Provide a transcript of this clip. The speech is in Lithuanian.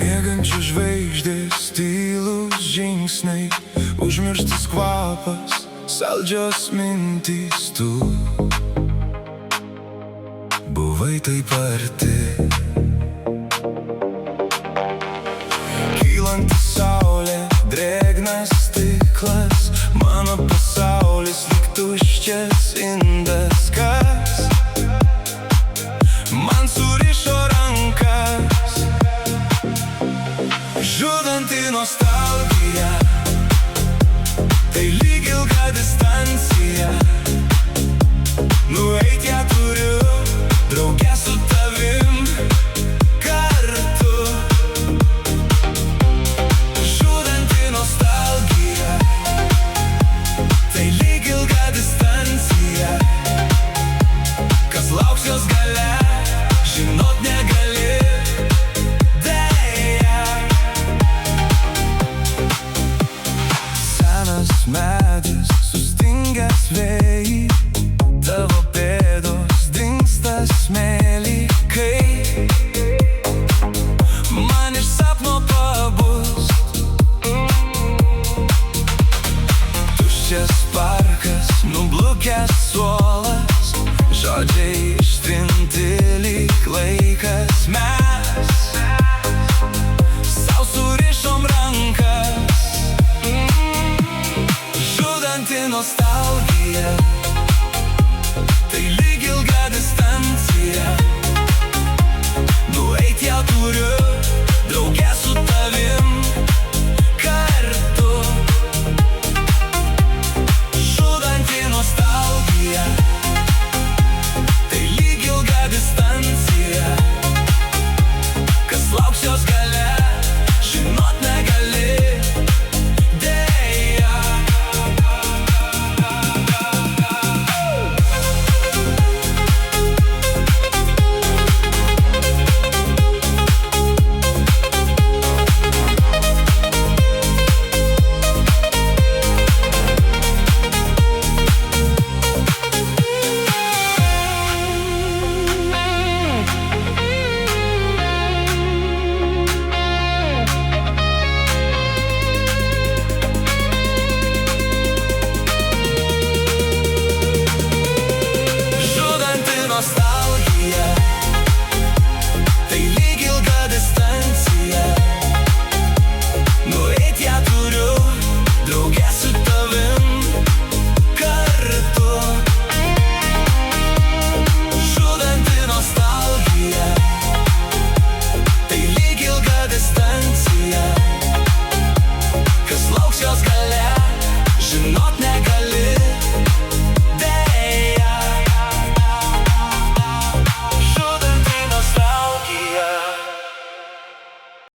Miegančių žvaigždės, tylūs žingsniai, užmirštas kvapas, saldžios mintys. Tu buvai taip arti. Kylanti saulė, drėgnas stiklas, mano pasaulis lyg tuščias indas. Kas man surišo rankas, žudanti nostalgija, tai lyg ilga distancija. Nueit ją turiu, drauge su tavim kartu. Žudanti nostalgija, tai lyg ilga distancija. Kas lauks jos gale, žinot negali. Medis sustingęs vėjai, tavo pėdos dingsta smėly.